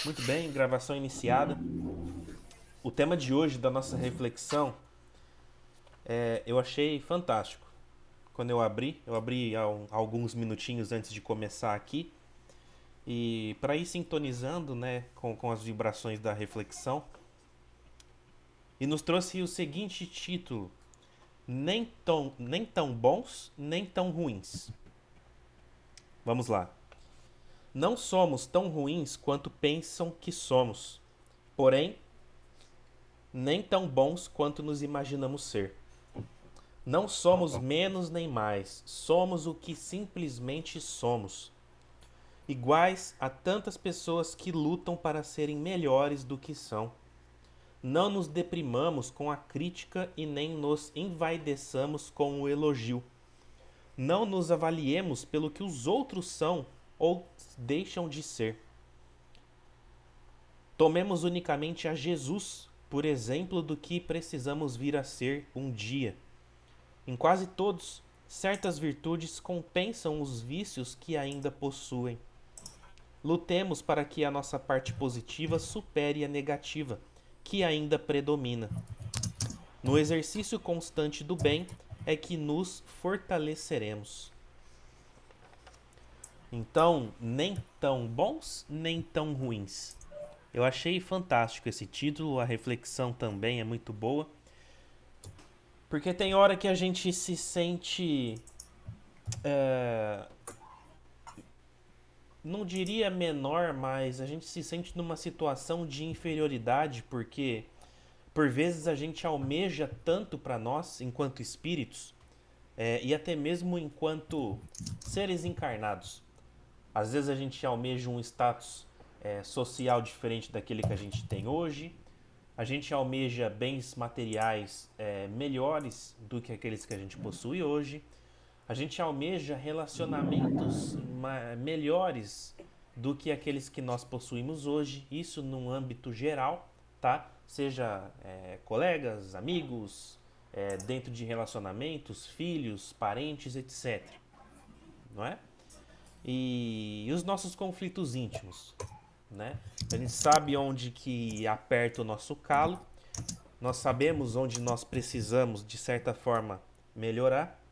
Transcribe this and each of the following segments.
Muito bem, gravação iniciada. O tema de hoje da nossa reflexão eu achei fantástico. Quando eu abri há alguns minutinhos antes de começar aqui e para ir sintonizando, né, com as vibrações da reflexão e nos trouxe o seguinte título: nem tão bons, nem tão ruins. Vamos lá. Não somos tão ruins quanto pensam que somos, porém nem tão bons quanto nos imaginamos ser. Não somos menos nem mais, somos o que simplesmente somos. Iguais a tantas pessoas que lutam para serem melhores do que são. Não nos deprimamos com a crítica e nem nos envaideçamos com o elogio. Não nos avaliemos pelo que os outros são ou deixam de ser. Tomemos unicamente a Jesus por exemplo do que precisamos vir a ser um dia. Em quase todos, certas virtudes compensam os vícios que ainda possuem. Lutemos para que a nossa parte positiva supere a negativa, que ainda predomina. No exercício constante do bem é que nos fortaleceremos. Então, nem tão bons, nem tão ruins. Eu achei fantástico esse título, a reflexão também é muito boa. Porque tem hora que a gente se sente. é, não diria menor, mas a gente se sente numa situação de inferioridade, porque por vezes a gente almeja tanto para nós, enquanto espíritos, e até mesmo enquanto seres encarnados. Às vezes a gente almeja um status social diferente daquele que a gente tem hoje. A gente almeja bens materiais melhores do que aqueles que a gente possui hoje. A gente almeja relacionamentos melhores do que aqueles que nós possuímos hoje, isso num âmbito geral, tá? Seja colegas, amigos, dentro de relacionamentos, filhos, parentes, etc. Não é? E os nossos conflitos íntimos, né? A gente sabe onde que aperta o nosso calo, nós sabemos onde nós precisamos, de certa forma, melhorar.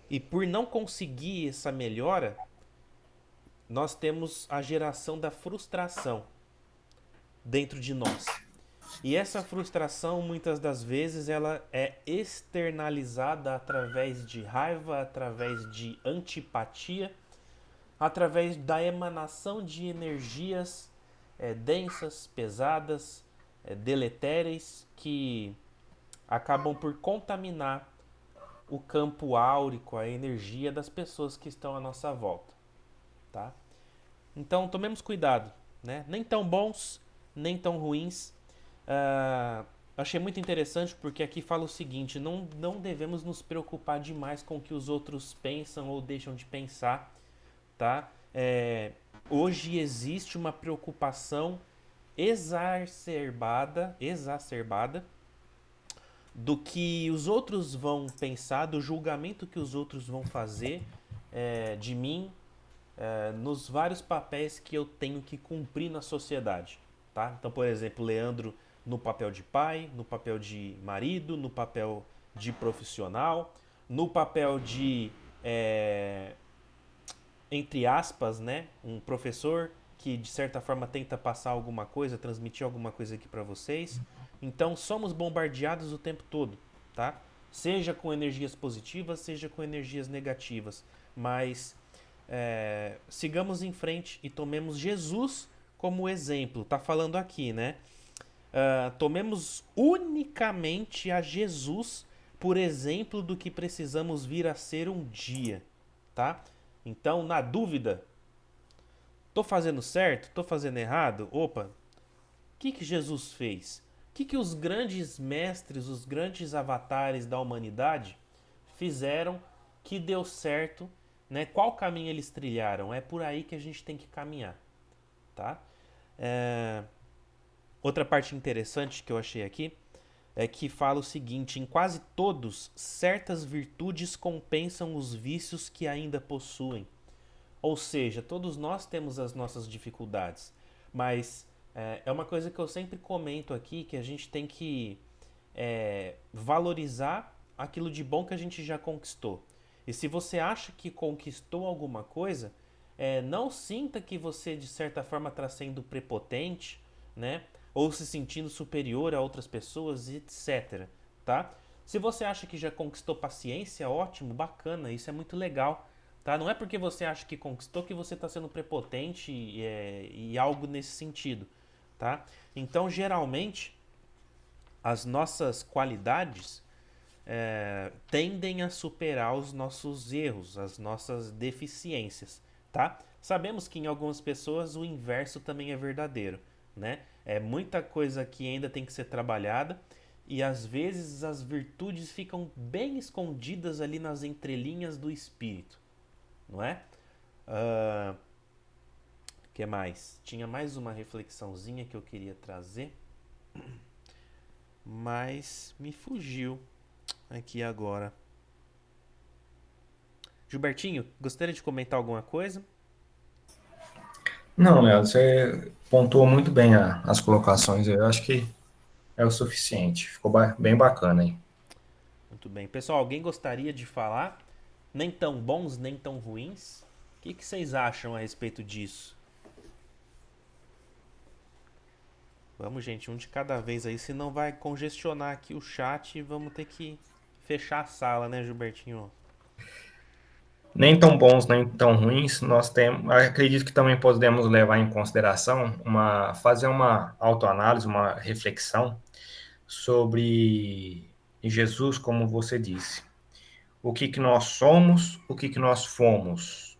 E por não conseguir essa melhora, nós temos a geração da frustração dentro de nós. E essa frustração, muitas das vezes, ela é externalizada através de raiva, através de antipatia, através da emanação de energias densas, pesadas, deletéreis, que acabam por contaminar o campo áurico, a energia das pessoas que estão à nossa volta, tá? Então tomemos cuidado, né? Nem tão bons, nem tão ruins. Achei muito interessante porque aqui fala o seguinte: não devemos nos preocupar demais com o que os outros pensam ou deixam de pensar, tá? Hoje existe uma preocupação exacerbada do que os outros vão pensar, do julgamento que os outros vão fazer de mim, nos vários papéis que eu tenho que cumprir na sociedade, tá? Então, por exemplo, Leandro no papel de pai, no papel de marido, no papel de profissional, no papel de entre aspas, né, um professor que de certa forma tenta passar alguma coisa, transmitir alguma coisa aqui para vocês. Então somos bombardeados o tempo todo, tá? Seja com energias positivas, seja com energias negativas, mas sigamos em frente e tomemos Jesus como exemplo. Tá falando aqui, né? Tomemos unicamente a Jesus por exemplo do que precisamos vir a ser um dia, tá? Então, na dúvida, tô fazendo certo? Tô fazendo errado? Opa, o que Jesus fez? O que os grandes mestres, os grandes avatares da humanidade fizeram que deu certo, né? Qual caminho eles trilharam? É por aí que a gente tem que caminhar, tá? Outra parte interessante que eu achei aqui é que fala o seguinte: em quase todos, certas virtudes compensam os vícios que ainda possuem. Ou seja, todos nós temos as nossas dificuldades, Mas é uma coisa que eu sempre comento aqui, que a gente tem que valorizar aquilo de bom que a gente já conquistou. E se você acha que conquistou alguma coisa, não sinta que você, de certa forma, está sendo prepotente, né? Ou se sentindo superior a outras pessoas, etc. Tá? Se você acha que já conquistou paciência, ótimo, bacana, isso é muito legal. Tá? Não é porque você acha que conquistou que você está sendo prepotente e algo nesse sentido. Tá? Então, geralmente, as nossas qualidades tendem a superar os nossos erros, as nossas deficiências, tá? Sabemos que em algumas pessoas o inverso também é verdadeiro, né? É muita coisa que ainda tem que ser trabalhada e às vezes as virtudes ficam bem escondidas ali nas entrelinhas do espírito, não é? Que mais? Tinha mais uma reflexãozinha que eu queria trazer, mas me fugiu aqui agora. Gilbertinho, gostaria de comentar alguma coisa? Não, Léo, você pontuou muito bem as colocações. Eu acho que é o suficiente. Ficou bem bacana aí. Muito bem. Pessoal, alguém gostaria de falar? Nem tão bons, nem tão ruins? O que vocês acham a respeito disso? Vamos, gente, um de cada vez aí, senão vai congestionar aqui o chat e vamos ter que fechar a sala, né, Gilbertinho? Nem tão bons, nem tão ruins. Nós temos, acredito que também podemos levar em consideração fazer uma autoanálise, uma reflexão sobre Jesus, como você disse. O que nós somos, o que nós fomos,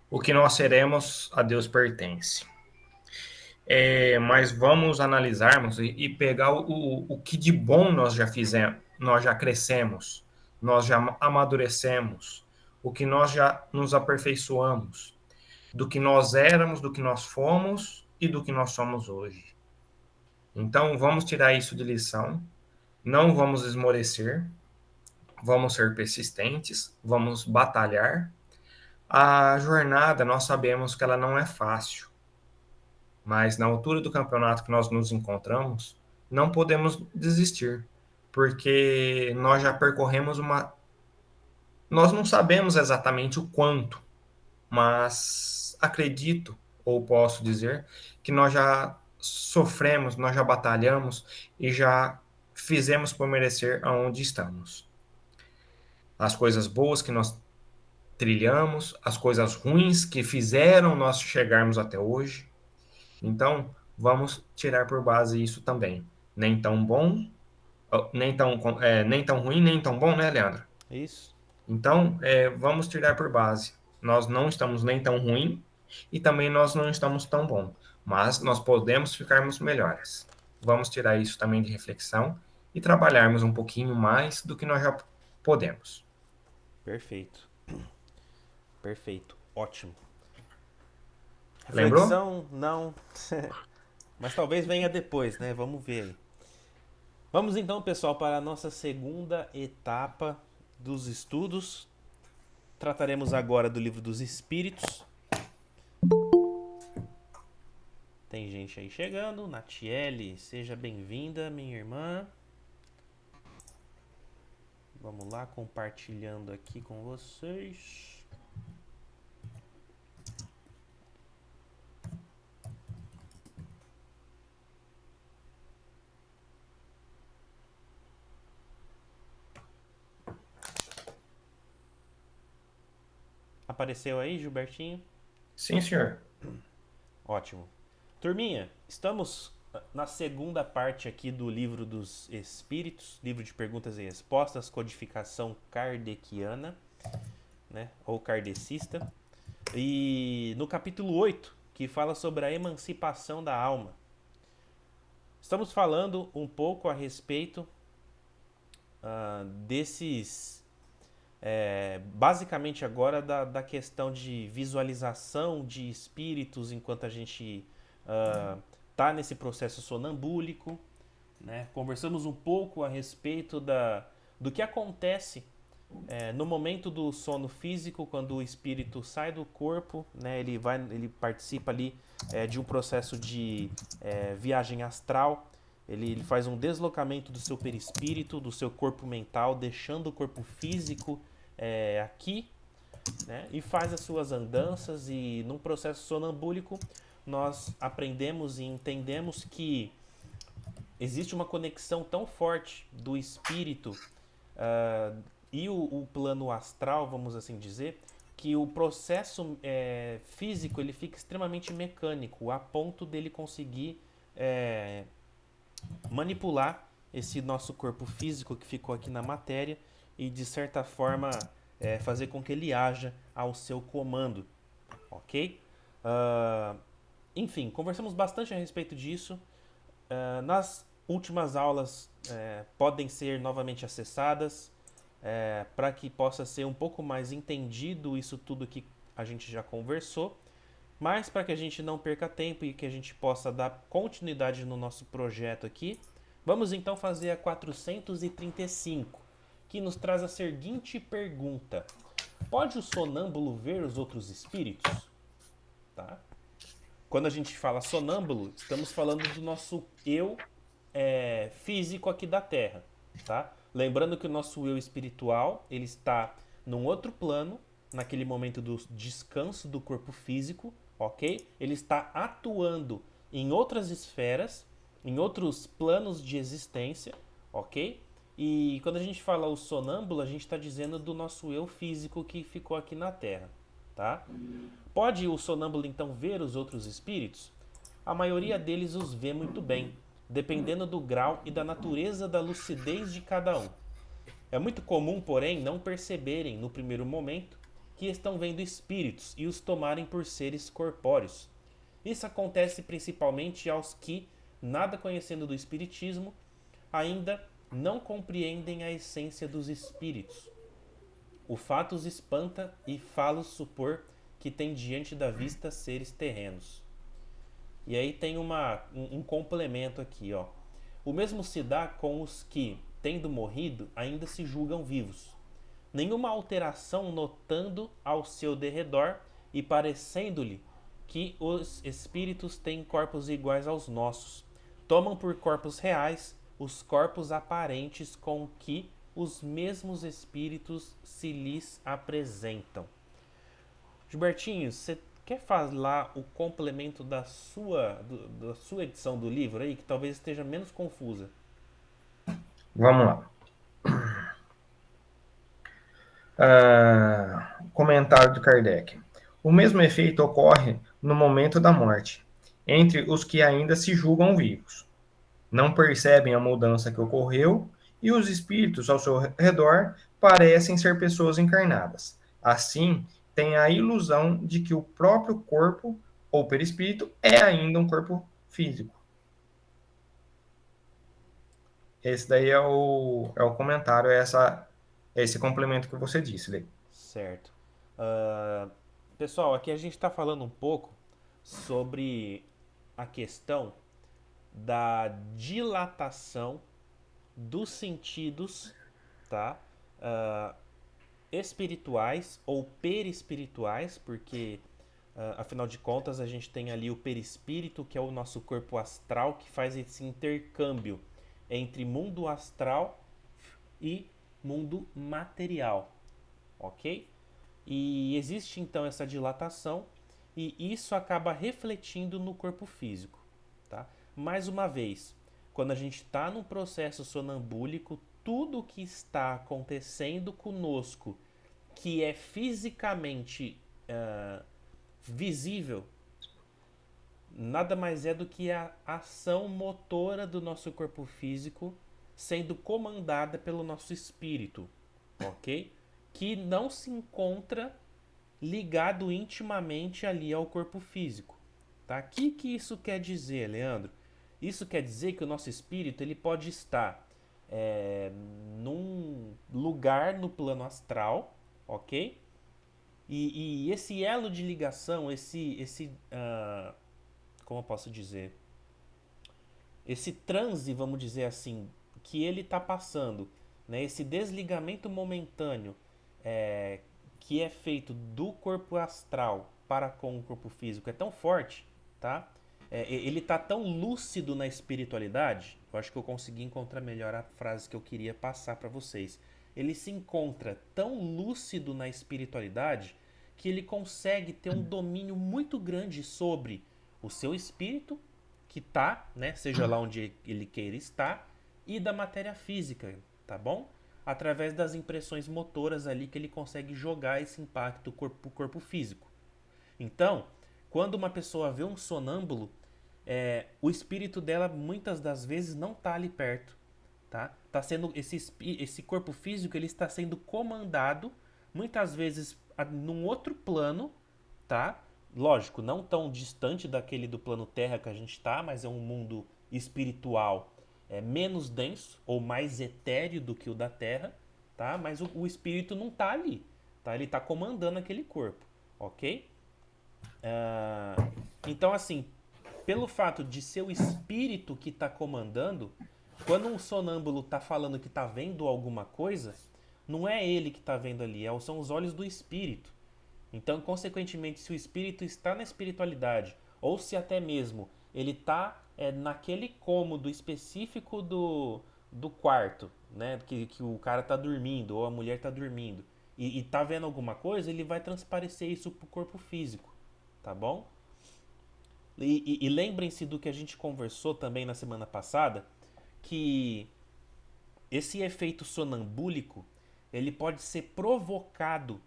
o que nós seremos, a Deus pertence. Mas vamos analisarmos e pegar o que de bom nós já fizemos, nós já crescemos, nós já amadurecemos, o que nós já nos aperfeiçoamos, do que nós éramos, do que nós fomos e do que nós somos hoje. Então, vamos tirar isso de lição, não vamos esmorecer, vamos ser persistentes, vamos batalhar. A jornada, nós sabemos que ela não é fácil, mas na altura do campeonato que nós nos encontramos, não podemos desistir, porque nós já percorremos uma. Nós não sabemos exatamente o quanto, mas acredito, ou posso dizer, que nós já sofremos, nós já batalhamos e já fizemos por merecer aonde estamos. As coisas boas que nós trilhamos, as coisas ruins que fizeram nós chegarmos até hoje. Então, vamos tirar por base isso também. Nem tão bom, nem tão ruim, nem tão bom, né, Leandro? É isso? Então, vamos tirar por base. Nós não estamos nem tão ruim e também nós não estamos tão bom, mas nós podemos ficarmos melhores. Vamos tirar isso também de reflexão e trabalharmos um pouquinho mais do que nós já podemos. Perfeito. Perfeito. Ótimo. Lembrou? Reflexão, não. Mas talvez venha depois, né? Vamos ver aí. Vamos então, pessoal, para a nossa segunda etapa dos estudos. Trataremos agora do livro dos Espíritos. Tem gente aí chegando. Natiele, seja bem-vinda, minha irmã. Vamos lá, compartilhando aqui com vocês. Apareceu aí, Gilbertinho? Sim, senhor. Ótimo. Turminha, estamos na segunda parte aqui do livro dos Espíritos, livro de perguntas e respostas, codificação kardeciana, né, ou kardecista. E no capítulo 8, que fala sobre a emancipação da alma. Estamos falando um pouco a respeito desses. Basicamente agora da questão de visualização de espíritos enquanto a gente tá nesse processo sonambúlico, né? Conversamos um pouco a respeito do que acontece No momento do sono físico, quando o espírito sai do corpo, né, ele participa ali de um processo de viagem astral. Ele faz um deslocamento do seu perispírito, do seu corpo mental, deixando o corpo físico aqui, né, e faz as suas andanças. E num processo sonambúlico, nós aprendemos e entendemos que existe uma conexão tão forte do espírito e o plano astral, vamos assim dizer, que o processo físico ele fica extremamente mecânico, a ponto dele conseguir manipular esse nosso corpo físico que ficou aqui na matéria e, de certa forma, fazer com que ele haja ao seu comando, ok? Ah, enfim, conversamos bastante a respeito disso. Nas últimas aulas podem ser novamente acessadas para que possa ser um pouco mais entendido isso tudo que a gente já conversou, mas para que a gente não perca tempo e que a gente possa dar continuidade no nosso projeto aqui, vamos então fazer a 435, que nos traz a seguinte pergunta: pode o sonâmbulo ver os outros espíritos? Tá? Quando a gente fala sonâmbulo, estamos falando do nosso eu físico aqui da Terra, tá? Lembrando que o nosso eu espiritual ele está num outro plano, naquele momento do descanso do corpo físico, ok? Ele está atuando em outras esferas, em outros planos de existência, ok? E quando a gente fala o sonâmbulo, a gente está dizendo do nosso eu físico que ficou aqui na Terra, tá? Pode o sonâmbulo então ver os outros espíritos? A maioria deles os vê muito bem, dependendo do grau e da natureza da lucidez de cada um. É muito comum, porém, não perceberem, no primeiro momento, que estão vendo espíritos e os tomarem por seres corpóreos. Isso acontece principalmente aos que, nada conhecendo do espiritismo, ainda não compreendem a essência dos espíritos. O fato os espanta e fá-los supor que tem diante da vista seres terrenos. E aí tem um complemento aqui, ó. O mesmo se dá com os que, tendo morrido, ainda se julgam vivos. Nenhuma alteração notando ao seu derredor e parecendo-lhe que os espíritos têm corpos iguais aos nossos. Tomam por corpos reais os corpos aparentes com que os mesmos espíritos se lhes apresentam. Gilbertinho, você quer falar o complemento da sua edição do livro aí, que talvez esteja menos confusa? Vamos lá. Comentário de Kardec. O mesmo efeito ocorre no momento da morte, entre os que ainda se julgam vivos. Não percebem a mudança que ocorreu e os espíritos ao seu redor parecem ser pessoas encarnadas. Assim, têm a ilusão de que o próprio corpo ou perispírito é ainda um corpo físico. Esse daí é o comentário, esse complemento que você disse, Lê. Certo. Ah, pessoal, aqui a gente está falando um pouco sobre a questão da dilatação dos sentidos, tá? Ah, espirituais ou perispirituais, porque afinal de contas a gente tem ali o perispírito, que é o nosso corpo astral, que faz esse intercâmbio entre mundo astral e mundo material, ok? E existe então essa dilatação e isso acaba refletindo no corpo físico, tá? Mais uma vez, quando a gente está num processo sonambúlico, tudo que está acontecendo conosco, que é fisicamente visível, nada mais é do que a ação motora do nosso corpo físico sendo comandada pelo nosso espírito, ok? Que não se encontra ligado intimamente ali ao corpo físico, tá? O que isso quer dizer, Leandro? Isso quer dizer que o nosso espírito ele pode estar num lugar no plano astral, ok? E esse elo de ligação, como eu posso dizer, esse transe, vamos dizer assim, que ele está passando né, esse desligamento momentâneo que é feito do corpo astral para com o corpo físico é tão forte, tá? Ele tá tão lúcido na espiritualidade, eu acho que eu consegui encontrar melhor a frase que eu queria passar para vocês. Ele se encontra tão lúcido na espiritualidade que ele consegue ter um domínio muito grande sobre o seu espírito, que tá, né, seja lá onde ele queira estar, e da matéria física, tá bom? Através das impressões motoras ali que ele consegue jogar esse impacto pro corpo físico. Então, quando uma pessoa vê um sonâmbulo, o espírito dela muitas das vezes não tá ali perto, tá? Tá sendo esse corpo físico, ele está sendo comandado muitas vezes num outro plano, tá? Lógico, não tão distante daquele do plano Terra que a gente está, mas é um mundo espiritual menos denso ou mais etéreo do que o da Terra, tá? Mas o espírito não tá ali, tá? Ele tá comandando aquele corpo, ok? Então, assim, pelo fato de ser o espírito que está comandando, quando um sonâmbulo está falando que está vendo alguma coisa, não é ele que está vendo ali, são os olhos do espírito. Então, consequentemente, se o espírito está na espiritualidade, ou se até mesmo ele está naquele cômodo específico do quarto, né, que o cara está dormindo, ou a mulher está dormindo, e está vendo alguma coisa, ele vai transparecer isso para o corpo físico, tá bom? E lembrem-se do que a gente conversou também na semana passada, que esse efeito sonambúlico ele pode ser provocado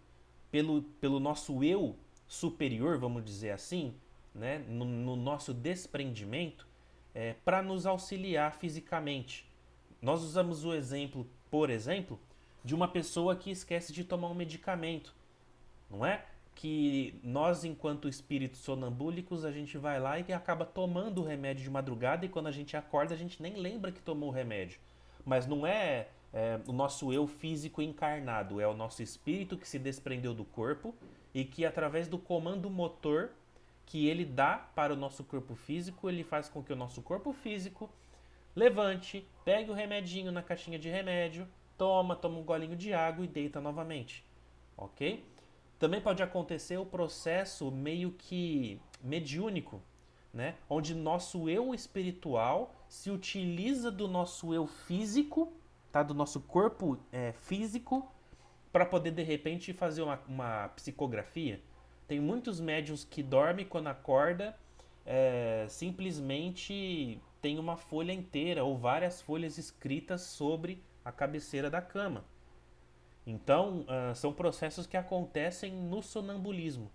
pelo nosso eu superior, vamos dizer assim, né, no nosso desprendimento, para nos auxiliar fisicamente. Nós usamos o exemplo, por exemplo, de uma pessoa que esquece de tomar um medicamento, não é? Que nós, enquanto espíritos sonambúlicos, a gente vai lá e acaba tomando o remédio de madrugada e quando a gente acorda a gente nem lembra que tomou o remédio. Mas não é o nosso eu físico encarnado, é o nosso espírito que se desprendeu do corpo e que através do comando motor que ele dá para o nosso corpo físico, ele faz com que o nosso corpo físico levante, pegue o remedinho na caixinha de remédio, toma um golinho de água e deita novamente, ok? Também pode acontecer o processo meio que mediúnico, né? Onde nosso eu espiritual se utiliza do nosso eu físico, tá? Do nosso corpo físico, para poder de repente fazer uma psicografia. Tem muitos médiuns que dormem quando acorda, simplesmente tem uma folha inteira ou várias folhas escritas sobre a cabeceira da cama. Então, são processos que acontecem no sonambulismo,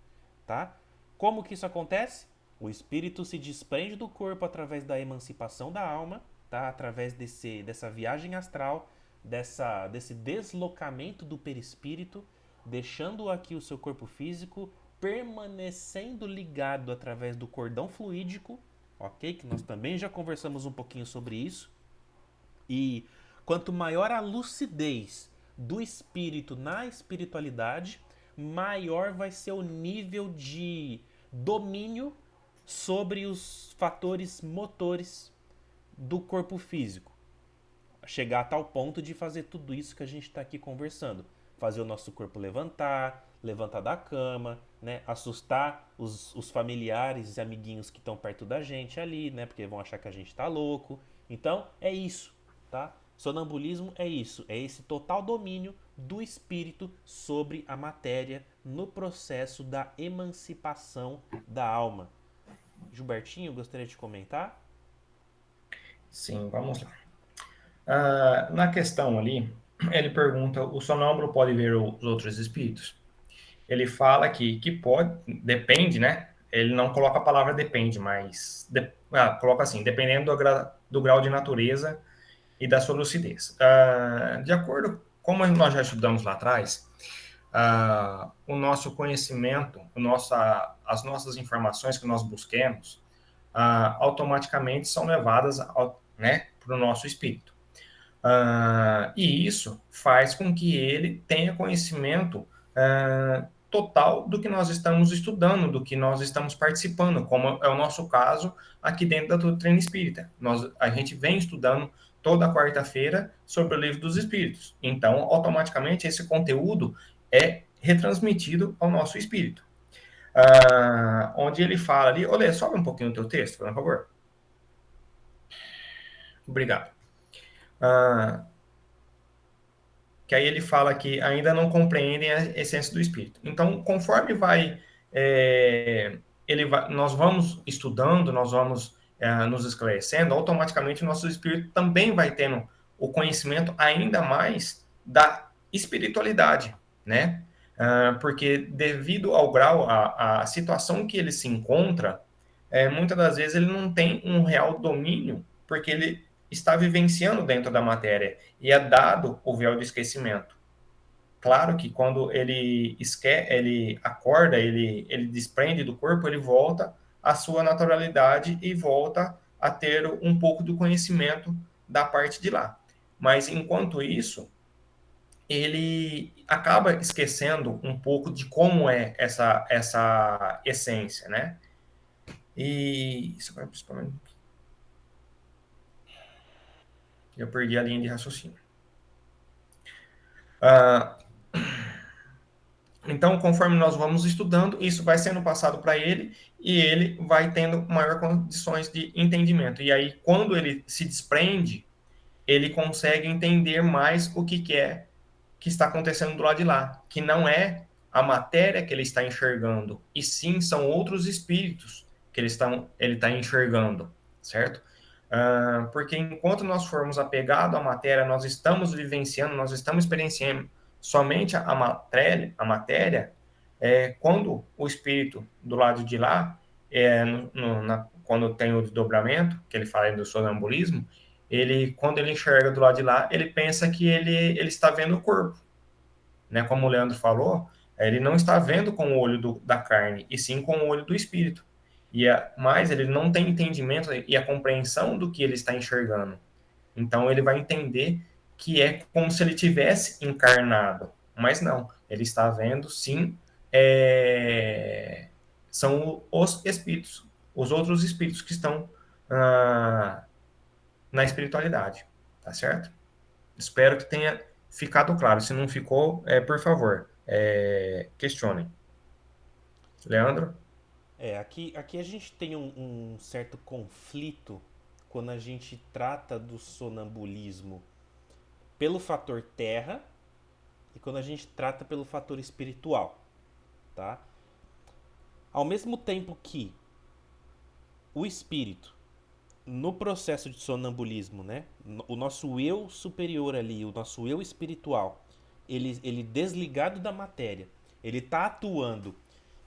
tá? Como que isso acontece? O espírito se desprende do corpo através da emancipação da alma, tá? Através dessa viagem astral, desse deslocamento do perispírito, deixando aqui o seu corpo físico, permanecendo ligado através do cordão fluídico, ok? Que nós também já conversamos um pouquinho sobre isso. E quanto maior a lucidez do espírito na espiritualidade, maior vai ser o nível de domínio sobre os fatores motores do corpo físico. Chegar a tal ponto de fazer tudo isso que a gente está aqui conversando. Fazer o nosso corpo levantar da cama, né? Assustar os familiares e amiguinhos que estão perto da gente ali, né? Porque vão achar que a gente está louco. Então, é isso, tá? Sonambulismo é isso, é esse total domínio do espírito sobre a matéria no processo da emancipação da alma. Gilbertinho, gostaria de comentar? Sim, vamos lá. Na questão ali, ele pergunta: o sonâmbulo pode ver os outros espíritos? Ele fala que pode, depende, né? Ele não coloca a palavra depende, mas coloca assim: dependendo do grau de natureza e da sua lucidez. De acordo, como nós já estudamos lá atrás, o nosso conhecimento, as nossas informações que nós busquemos, automaticamente são levadas né, para o nosso espírito. E isso faz com que ele tenha conhecimento total do que nós estamos estudando, do que nós estamos participando, como é o nosso caso aqui dentro da doutrina espírita. A gente vem estudando toda quarta-feira sobre o Livro dos Espíritos. Então, automaticamente, esse conteúdo é retransmitido ao nosso espírito. Onde ele fala ali... Olê, sobe um pouquinho o teu texto, por favor. Obrigado. Que aí ele fala que ainda não compreendem a essência do espírito. Então, conforme nós vamos estudando, nós vamos nos esclarecendo, automaticamente o nosso espírito também vai tendo o conhecimento ainda mais da espiritualidade, né? Porque devido ao grau, a situação que ele se encontra, muitas das vezes ele não tem um real domínio, porque ele está vivenciando dentro da matéria e é dado o véu de esquecimento. Claro que quando ele acorda, ele desprende do corpo, ele volta à sua naturalidade e volta a ter um pouco do conhecimento da parte de lá. Mas enquanto isso, ele acaba esquecendo um pouco de como é essa essência, né? E isso vai principalmente... Eu perdi a linha de raciocínio. Então, conforme nós vamos estudando, isso vai sendo passado para ele e ele vai tendo maior condições de entendimento. E aí, quando ele se desprende, ele consegue entender mais o que é que está acontecendo do lado de lá, que não é a matéria que ele está enxergando, e sim são outros espíritos que ele está enxergando, certo? Porque enquanto nós formos apegados à matéria, nós estamos vivenciando, nós estamos experienciando somente a matéria, quando o espírito do lado de lá, quando tem o desdobramento, que ele fala do sonambulismo, quando ele enxerga do lado de lá, ele pensa que ele está vendo o corpo, né? Como o Leandro falou, ele não está vendo com o olho da carne, e sim com o olho do espírito. Mas ele não tem entendimento e a compreensão do que ele está enxergando. Então ele vai entender que é como se ele tivesse encarnado, mas não, ele está vendo, sim, são os espíritos, os outros espíritos que estão na espiritualidade, tá certo? Espero que tenha ficado claro. Se não ficou, por favor, questionem. Leandro? Aqui a gente tem um certo conflito quando a gente trata do sonambulismo pelo fator terra e quando a gente trata pelo fator espiritual, tá? Ao mesmo tempo que o espírito, no processo de sonambulismo, né? O nosso eu superior ali, o nosso eu espiritual, ele desligado da matéria, ele está atuando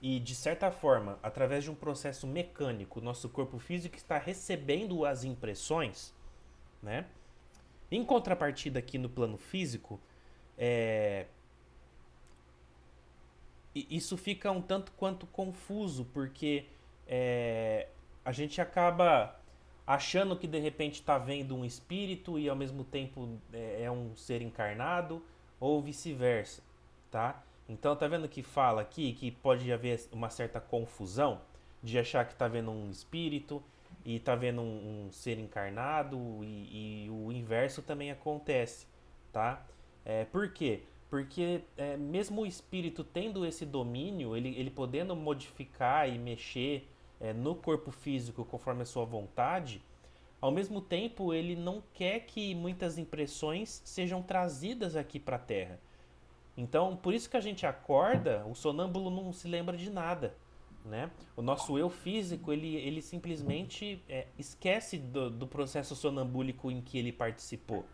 e, de certa forma, através de um processo mecânico, o nosso corpo físico está recebendo as impressões, né? Em contrapartida aqui no plano físico, isso fica um tanto quanto confuso, porque a gente acaba achando que de repente está vendo um espírito e ao mesmo tempo é um ser encarnado, ou vice-versa, tá? Então tá vendo que fala aqui que pode haver uma certa confusão de achar que tá vendo um espírito e tá vendo um ser encarnado, e o inverso também acontece, tá? Por quê? Porque mesmo o espírito tendo esse domínio, ele podendo modificar e mexer no corpo físico conforme a sua vontade, ao mesmo tempo ele não quer que muitas impressões sejam trazidas aqui para a Terra. Então, por isso que a gente acorda, o sonâmbulo não se lembra de nada, né? O nosso eu físico, ele simplesmente esquece do processo sonambúlico em que ele participou,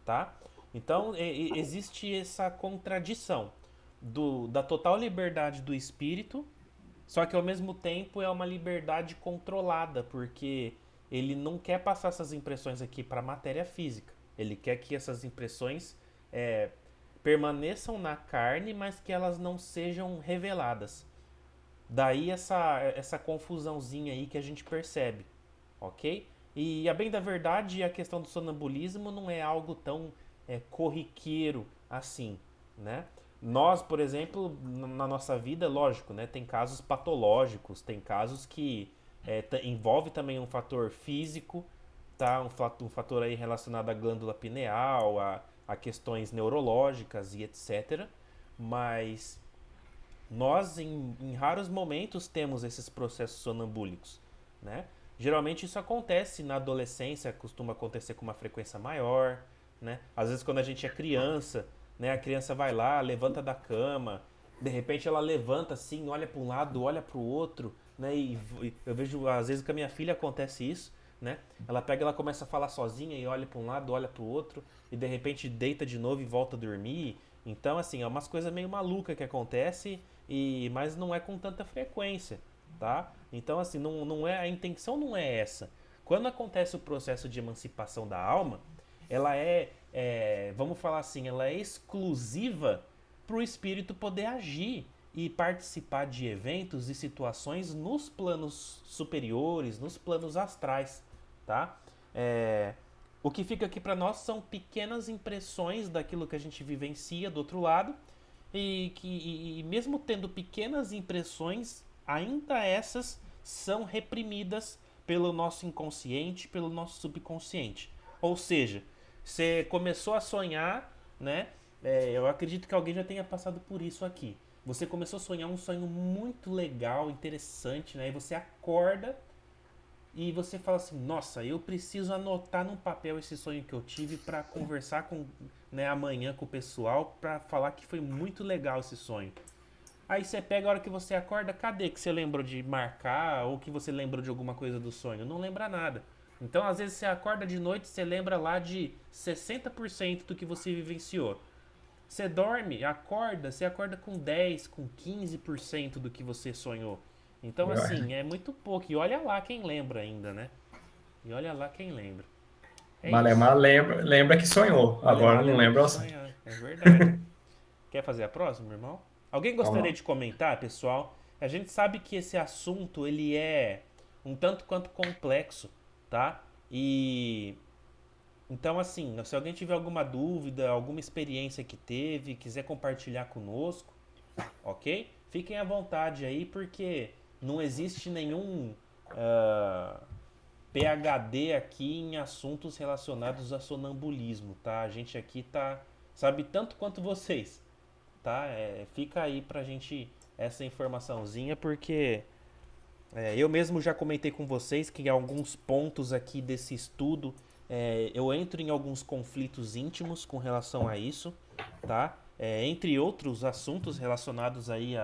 tá? Então, existe essa contradição da total liberdade do espírito, só que ao mesmo tempo é uma liberdade controlada, porque ele não quer passar essas impressões aqui para a matéria física. Ele quer que essas impressões permaneçam na carne, mas que elas não sejam reveladas. Daí essa confusãozinha aí que a gente percebe, ok? E a bem da verdade, a questão do sonambulismo não é algo tão corriqueiro assim, né? Nós, por exemplo, na nossa vida, lógico, né? Tem casos patológicos, tem casos que envolve também um fator físico, tá? Um fator aí relacionado à glândula pineal, a questões neurológicas e etc. Mas nós, em raros momentos, temos esses processos sonambúlicos, né? Geralmente isso acontece na adolescência, costuma acontecer com uma frequência maior, né? Às vezes quando a gente é criança, né? A criança vai lá, levanta da cama, de repente ela levanta assim, olha para um lado, olha para o outro, né? E eu vejo às vezes com a minha filha acontece isso, né? Ela pega, ela começa a falar sozinha e olha para um lado, olha para o outro e de repente deita de novo e volta a dormir. Então assim, é umas coisas meio maluca que acontece mas não é com tanta frequência, tá? Então assim, não é a intenção não é essa. Quando acontece o processo de emancipação da alma, ela vamos falar assim, ela é exclusiva para o espírito poder agir e participar de eventos e situações nos planos superiores, nos planos astrais, tá? É, o que fica aqui para nós são pequenas impressões daquilo que a gente vivencia do outro lado e mesmo tendo pequenas impressões, ainda essas são reprimidas pelo nosso inconsciente, pelo nosso subconsciente. Ou seja, você começou a sonhar, né? Eu acredito que alguém já tenha passado por isso aqui. Você começou a sonhar um sonho muito legal, interessante, né? E você acorda e você fala assim: nossa, eu preciso anotar num papel esse sonho que eu tive para conversar com, né, amanhã com o pessoal para falar que foi muito legal esse sonho. Aí você pega a hora que você acorda, cadê que você lembrou de marcar ou que você lembrou de alguma coisa do sonho? Não lembra nada. Então, às vezes você acorda de noite, você lembra lá de 60% do que você vivenciou. Você dorme, acorda, você acorda com 10, com 15% do que você sonhou. Então, assim, é muito pouco. E olha lá quem lembra ainda, né? E olha lá quem lembra. É isso. Malemar lembra que sonhou, agora Malemar não lembra de lembra. sonhar. É verdade. Quer fazer a próxima, irmão? Alguém Vamos gostaria lá. de comentar, pessoal? A gente sabe que esse assunto, ele é um tanto quanto complexo, tá? E então, assim, se alguém tiver alguma dúvida, alguma experiência que teve, quiser compartilhar conosco, ok? Fiquem à vontade aí, porque não existe nenhum ah, PhD aqui em assuntos relacionados a sonambulismo, tá? A gente aqui sabe tanto quanto vocês, tá? Fica aí pra gente essa informaçãozinha, porque eu mesmo já comentei com vocês que em alguns pontos aqui desse estudo eu entro em alguns conflitos íntimos com relação a isso, tá? Entre outros assuntos relacionados aí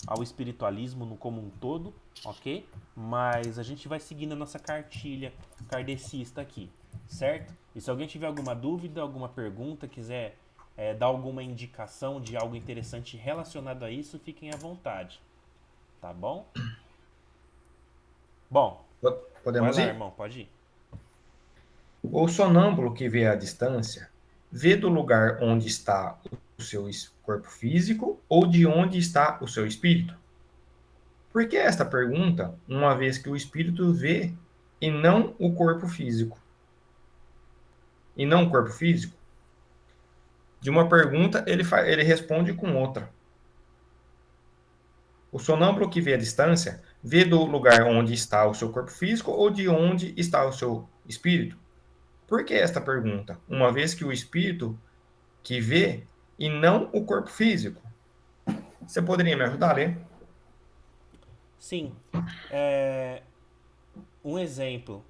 ao espiritualismo no como um todo, ok? Mas a gente vai seguindo a nossa cartilha kardecista aqui, certo? E se alguém tiver alguma dúvida, alguma pergunta, quiser dar alguma indicação de algo interessante relacionado a isso, fiquem à vontade, tá bom? Bom, vai Podemos lá, ir? irmão, pode ir. O sonâmbulo que vê à distância vê do lugar onde está o seu corpo físico ou de onde está o seu espírito? Por que esta pergunta, uma vez que o espírito vê e não o corpo físico? E não o corpo físico? De uma pergunta, ele responde com outra. O sonâmbulo que vê à distância vê do lugar onde está o seu corpo físico ou de onde está o seu espírito? Por que esta pergunta? Uma vez que o espírito que vê e não o corpo físico. Você poderia me ajudar a ler? Sim, um exemplo.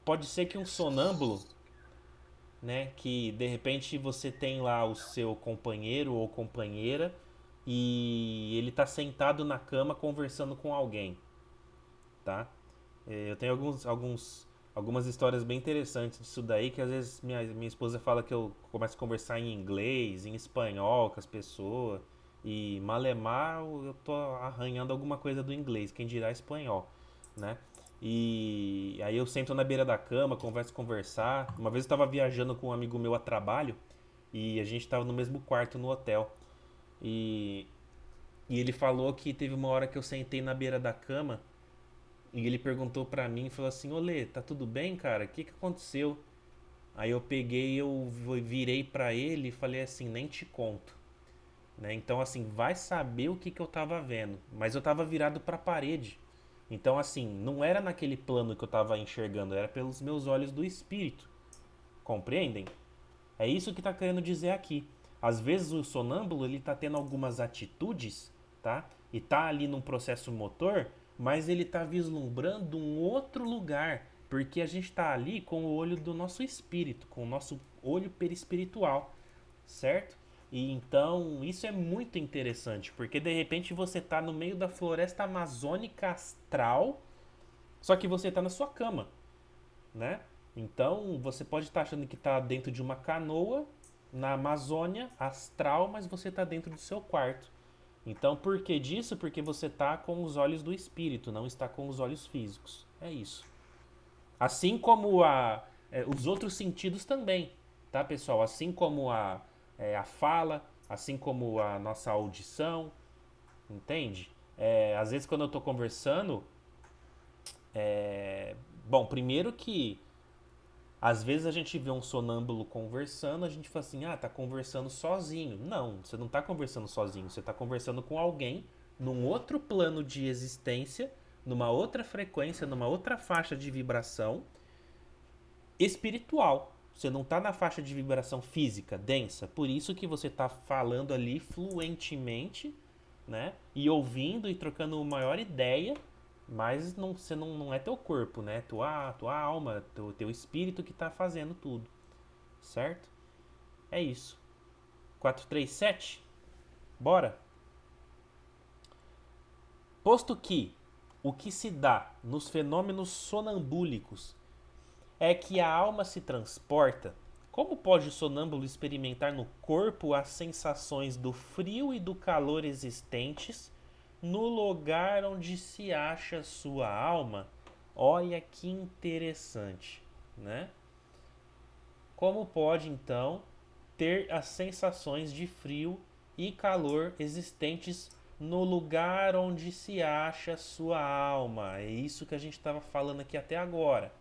Pode ser que um sonâmbulo, né, que de repente você tem lá o seu companheiro ou companheira e ele tá sentado na cama conversando com alguém, tá? Eu tenho algumas histórias bem interessantes disso daí, que às vezes minha esposa fala que eu começo a conversar em inglês, em espanhol com as pessoas, e malemar eu tô arranhando alguma coisa do inglês, quem dirá espanhol, né? E aí eu sento na beira da cama, começo a conversar. Uma vez eu tava viajando com um amigo meu a trabalho, e a gente tava no mesmo quarto no hotel. E, e ele falou que teve uma hora que eu sentei na beira da cama e ele perguntou pra mim, falou assim: "Olê, tá tudo bem, cara? O que que aconteceu?" Aí eu peguei, eu virei pra ele e falei assim: "Nem te conto", né? Então assim, vai saber o que que eu tava vendo, mas eu tava virado pra parede, Então, assim, não era naquele plano que eu estava enxergando, era pelos meus olhos do espírito. Compreendem? É isso que está querendo dizer aqui. Às vezes o sonâmbulo ele está tendo algumas atitudes, tá? E tá ali num processo motor, mas ele está vislumbrando um outro lugar, porque a gente está ali com o olho do nosso espírito, com o nosso olho perispiritual, certo? E então isso é muito interessante, porque de repente você está no meio da floresta amazônica astral, só que você está na sua cama, né? Então você pode estar achando que está dentro de uma canoa na Amazônia astral, mas você está dentro do seu quarto. Então, por que disso? Porque você está com os olhos do espírito, não está com os olhos físicos. É isso. Assim como os outros sentidos também, tá, pessoal? Assim como a fala, assim como a nossa audição, entende? Às vezes, quando eu estou conversando, bom, primeiro que às vezes a gente vê um sonâmbulo conversando, a gente fala assim, ah, tá conversando sozinho. Não, você não tá conversando sozinho, você tá conversando com alguém num outro plano de existência, numa outra frequência, numa outra faixa de vibração espiritual. Você não tá na faixa de vibração física, densa. Por isso que você tá falando ali fluentemente, né? E ouvindo e trocando uma maior ideia, mas você não é teu corpo, né? Tua alma, teu espírito que tá fazendo tudo, certo? É isso. 437. Bora? Posto que o que se dá nos fenômenos sonambúlicos é que a alma se transporta, como pode o sonâmbulo experimentar no corpo as sensações do frio e do calor existentes no lugar onde se acha sua alma? Olha que interessante, né? Como pode então ter as sensações de frio e calor existentes no lugar onde se acha sua alma? É isso que a gente estava falando aqui até agora.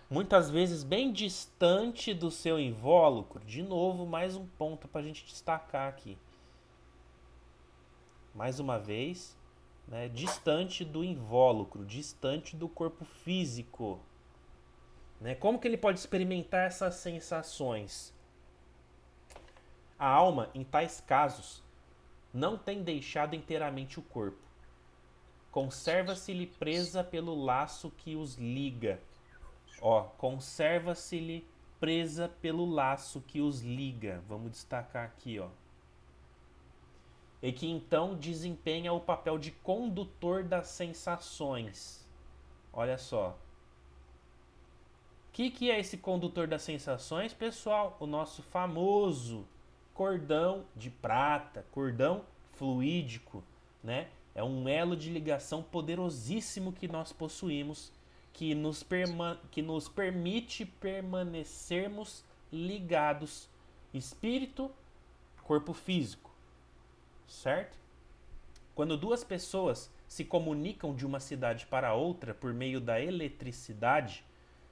Muitas vezes bem distante do seu invólucro. De novo, mais um ponto para a gente destacar aqui. Mais uma vez, né, distante do invólucro, distante do corpo físico. Né? Como que ele pode experimentar essas sensações? A alma, em tais casos, não tem deixado inteiramente o corpo. Conserva-se-lhe presa pelo laço que os liga. Ó, conserva-se-lhe presa pelo laço que os liga. Vamos destacar aqui, ó. E que então desempenha o papel de condutor das sensações. Olha só. O que é esse condutor das sensações, pessoal? O nosso famoso cordão de prata, cordão fluídico, né? É um elo de ligação poderosíssimo que nós possuímos que nos permite permanecermos ligados espírito, corpo físico, certo? Quando duas pessoas se comunicam de uma cidade para outra por meio da eletricidade,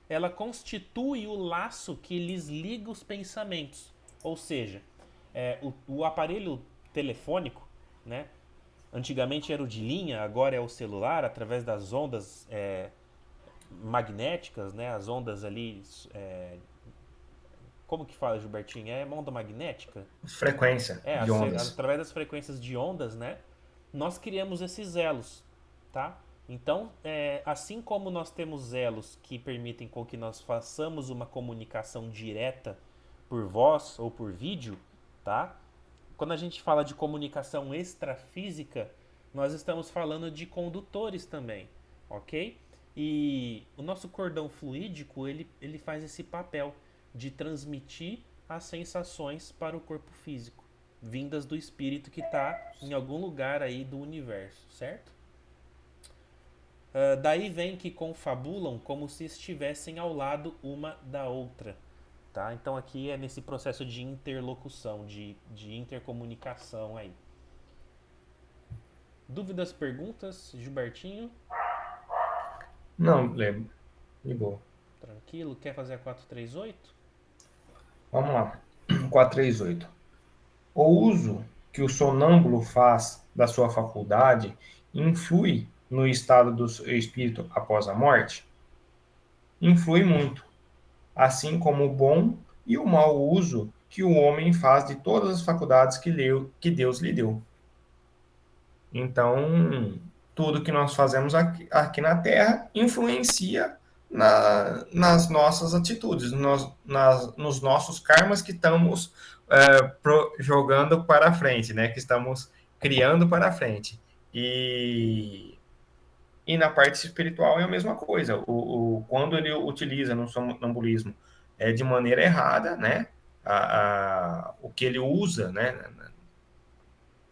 ela constitui o laço que lhes liga os pensamentos. Ou seja, o aparelho telefônico, né? Antigamente era o de linha, agora é o celular, através das ondas magnéticas, né? As ondas ali. Como que fala, Gilbertinho? É onda magnética? Frequência de ondas. Através das frequências de ondas, né? Nós criamos esses elos, tá? Então, assim como nós temos elos que permitem com que nós façamos uma comunicação direta por voz ou por vídeo, tá? Quando a gente fala de comunicação extrafísica, nós estamos falando de condutores também, ok? E o nosso cordão fluídico, ele faz esse papel de transmitir as sensações para o corpo físico, vindas do espírito que está em algum lugar aí do universo, certo? Daí vem que confabulam como se estivessem ao lado uma da outra. Tá? Então aqui é nesse processo de interlocução, de intercomunicação aí. Dúvidas, perguntas, Gilbertinho? Não, lembro. De boa. Tranquilo? Quer fazer a 438? Vamos lá. 438. O uso que o sonâmbulo faz da sua faculdade influi no estado do espírito após a morte, influi muito, assim como o bom e o mau uso que o homem faz de todas as faculdades que Deus lhe deu. Então, tudo que nós fazemos aqui na Terra influencia nas nossas atitudes, nos nossos karmas que estamos jogando para frente, né? Que estamos criando para frente. E na parte espiritual é a mesma coisa. Quando ele utiliza no sonambulismo de maneira errada, né? O que ele usa, né?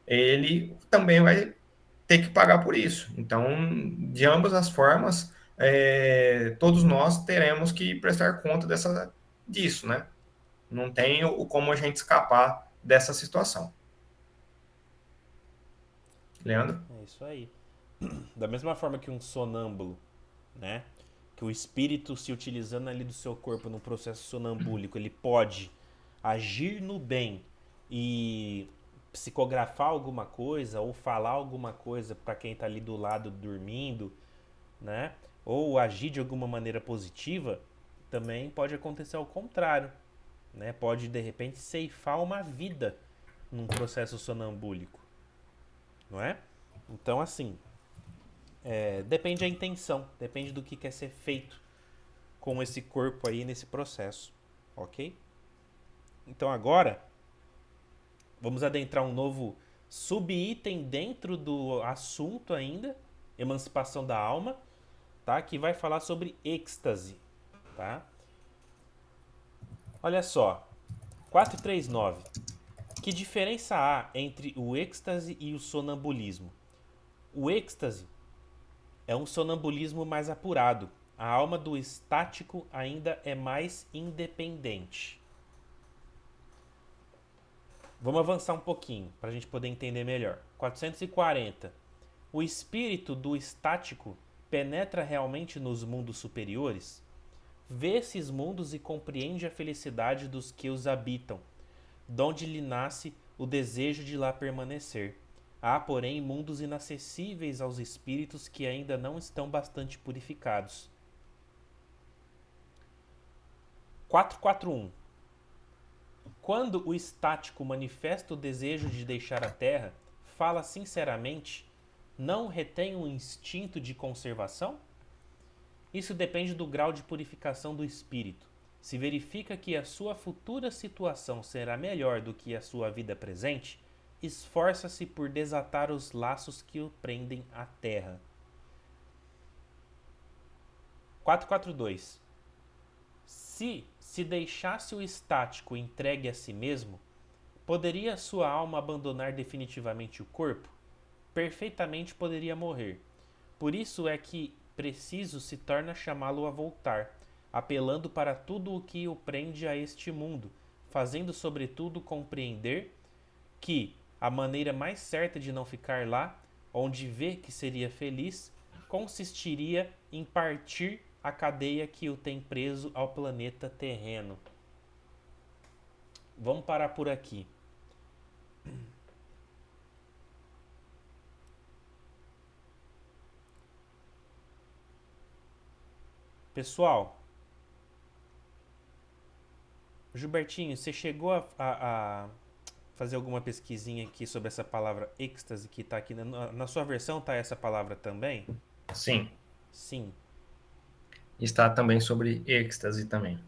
Ele também vai ter que pagar por isso. Então, de ambas as formas, todos nós teremos que prestar conta disso, né? Não tem como a gente escapar dessa situação. Leandro? É isso aí. Da mesma forma que um sonâmbulo, né? Que o espírito se utilizando ali do seu corpo no processo sonambúlico, ele pode agir no bem e psicografar alguma coisa ou falar alguma coisa para quem está ali do lado dormindo, né? Ou agir de alguma maneira positiva, também pode acontecer ao contrário, né? Pode de repente ceifar uma vida num processo sonambúlico, não é? Então assim, depende da intenção, depende do que quer ser feito com esse corpo aí nesse processo, ok? Então agora vamos adentrar um novo subitem dentro do assunto ainda, emancipação da alma, tá? Que vai falar sobre êxtase, tá? Olha só, 439. Que diferença há entre o êxtase e o sonambulismo? O êxtase é um sonambulismo mais apurado. A alma do estático ainda é mais independente. Vamos avançar um pouquinho para a gente poder entender melhor. 440. O espírito do estático penetra realmente nos mundos superiores? Vê esses mundos e compreende a felicidade dos que os habitam, donde lhe nasce o desejo de lá permanecer. Há, porém, mundos inacessíveis aos espíritos que ainda não estão bastante purificados. 441. Quando o estático manifesta o desejo de deixar a Terra, fala sinceramente, não retém um instinto de conservação? Isso depende do grau de purificação do espírito. Se verifica que a sua futura situação será melhor do que a sua vida presente, esforça-se por desatar os laços que o prendem à terra. 442. Se deixasse o estático entregue a si mesmo, poderia sua alma abandonar definitivamente o corpo? Perfeitamente poderia morrer. Por isso é que preciso se torna chamá-lo a voltar, apelando para tudo o que o prende a este mundo, fazendo sobretudo compreender que a maneira mais certa de não ficar lá, onde vê que seria feliz, consistiria em partir a cadeia que o tem preso ao planeta terreno. Vamos parar por aqui. Pessoal, Gilbertinho, você chegou a fazer alguma pesquisinha aqui sobre essa palavra êxtase que está aqui na sua versão? Tá essa palavra também? Sim. Sim. Está também sobre êxtase também.